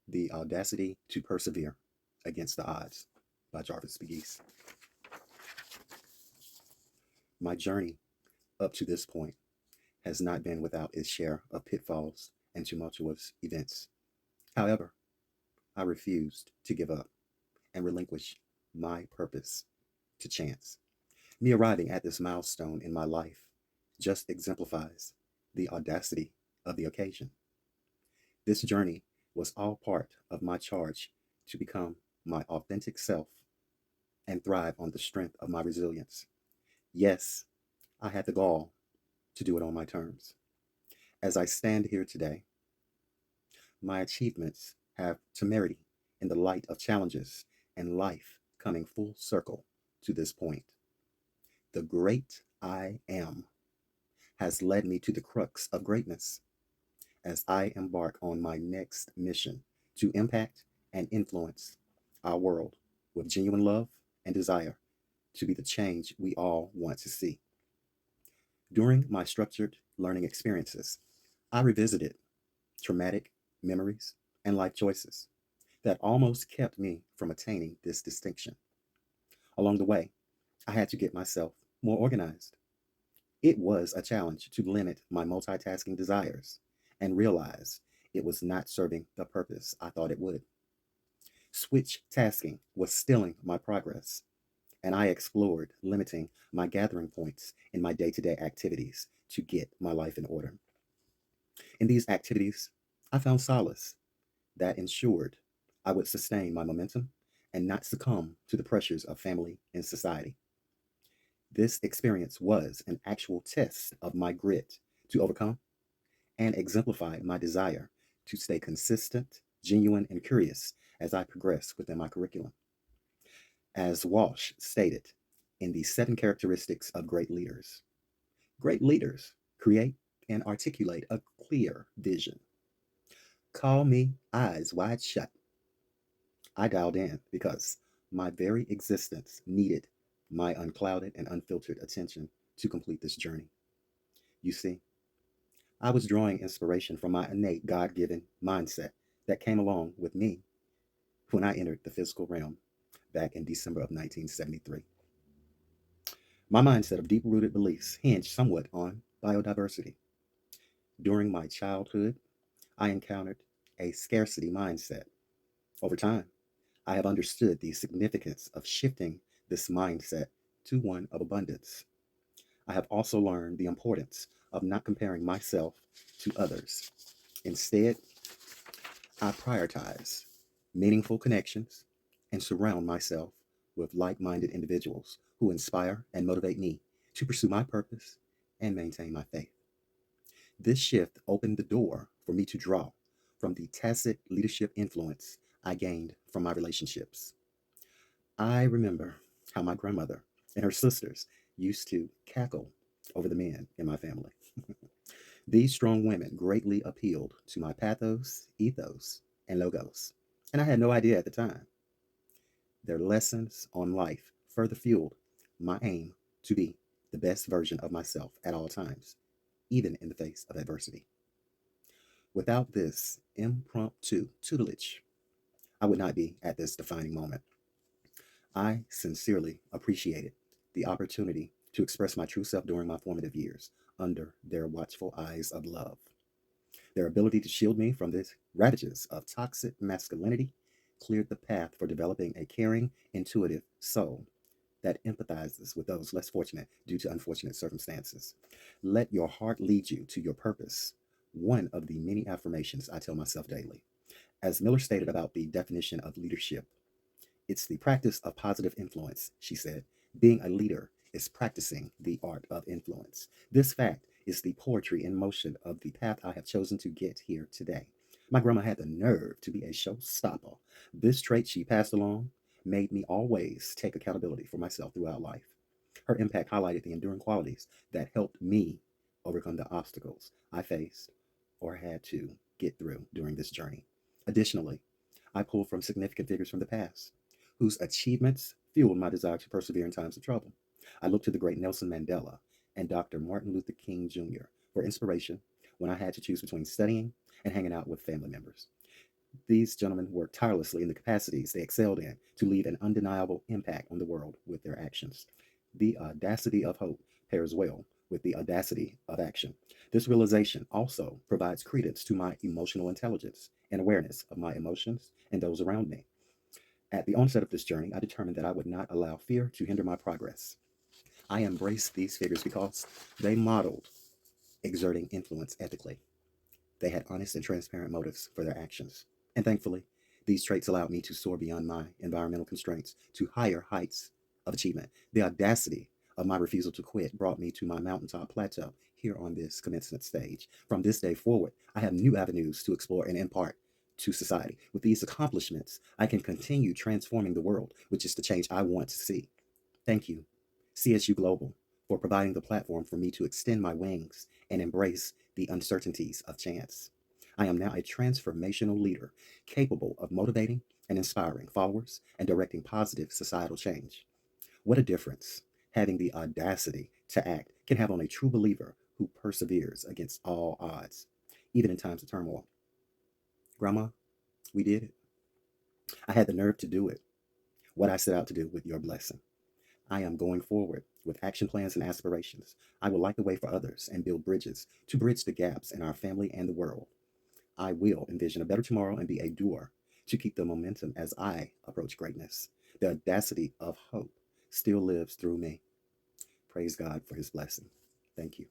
The Audacity to Persevere Against the Odds by Jarvis McGee's. My journey up to this point has not been without its share of pitfalls and tumultuous events. However, I refused to give up and relinquish my purpose to chance. Me arriving at this milestone in my life just exemplifies the audacity of the occasion. This journey was all part of my charge to become my authentic self and thrive on the strength of my resilience. Yes, I had the gall to do it on my terms. As I stand here today, my achievements have temerity in the light of challenges and life coming full circle to this point. The great I am has led me to the crux of greatness as I embark on my next mission to impact and influence our world with genuine love and desire to be the change we all want to see. During my structured learning experiences, I revisited traumatic memories and life choices that almost kept me from attaining this distinction. Along the way, I had to get myself more organized. It was a challenge to limit my multitasking desires and realize it was not serving the purpose I thought it would. Switch tasking was stealing my progress, and I explored limiting my gathering points in my day to day activities to get my life in order. In these activities, I found solace that ensured I would sustain my momentum and not succumb to the pressures of family and society. This experience was an actual test of my grit to overcome and exemplified my desire to stay consistent, genuine, and curious as I progress within my curriculum. As Walsh stated in the seven characteristics of great leaders create and articulate a clear vision. Call me eyes wide shut. I dialed in because my very existence needed my unclouded and unfiltered attention to complete this journey. You see, I was drawing inspiration from my innate God given mindset that came along with me when I entered the physical realm back in December of 1973. My mindset of deep rooted beliefs hinged somewhat on biodiversity. During my childhood, I encountered a scarcity mindset. Over time, I have understood the significance of shifting this mindset to one of abundance. I have also learned the importance of not comparing myself to others. Instead, I prioritize meaningful connections and surround myself with like minded individuals who inspire and motivate me to pursue my purpose and maintain my faith. This shift opened the door for me to draw from the tacit leadership influence I gained from my relationships. I remember how my grandmother and her sisters used to cackle over the men in my family. These strong women greatly appealed to my pathos, ethos, and logos, and I had no idea at the time. Their lessons on life further fueled my aim to be the best version of myself at all times, even in the face of adversity. Without this impromptu tutelage, I would not be at this defining moment. I sincerely appreciated the opportunity to express my true self during my formative years under their watchful eyes of love. Their ability to shield me from the ravages of toxic masculinity cleared the path for developing a caring, intuitive soul that empathizes with those less fortunate due to unfortunate circumstances. Let your heart lead you to your purpose, one of the many affirmations I tell myself daily. As Miller stated about the definition of leadership, it's the practice of positive influence, she said. Being a leader is practicing the art of influence. This fact is the poetry in motion of the path I have chosen to get here today. My grandma had the nerve to be a showstopper. This trait she passed along made me always take accountability for myself throughout life. Her impact highlighted the enduring qualities that helped me overcome the obstacles I faced or had to get through during this journey. Additionally, I pulled from significant figures from the past whose achievements fueled my desire to persevere in times of trouble. I looked to the great Nelson Mandela and Dr. Martin Luther King Jr. for inspiration when I had to choose between studying and hanging out with family members. These gentlemen worked tirelessly in the capacities they excelled in to leave an undeniable impact on the world with their actions. The audacity of hope pairs well with the audacity of action. This realization also provides credence to my emotional intelligence and awareness of my emotions and those around me. At the onset of this journey, I determined that I would not allow fear to hinder my progress. I embraced these figures because they modeled exerting influence ethically. They had honest and transparent motives for their actions. And thankfully, these traits allowed me to soar beyond my environmental constraints to higher heights of achievement. The audacity of my refusal to quit brought me to my mountaintop plateau here on this commencement stage. From this day forward, I have new avenues to explore and impart to society. With these accomplishments, I can continue transforming the world, which is the change I want to see. Thank you, CSU Global, for providing the platform for me to extend my wings and embrace the uncertainties of chance. I am now a transformational leader capable of motivating and inspiring followers and directing positive societal change. What a difference having the audacity to act can have on a true believer who perseveres against all odds, even in times of turmoil. Grandma, we did it. I had the nerve to do it. What I set out to do with your blessing. I am going forward with action plans and aspirations. I will light the way for others and build bridges to bridge the gaps in our family and the world. I will envision a better tomorrow and be a doer to keep the momentum as I approach greatness. The audacity of hope still lives through me. Praise God for his blessing. Thank you.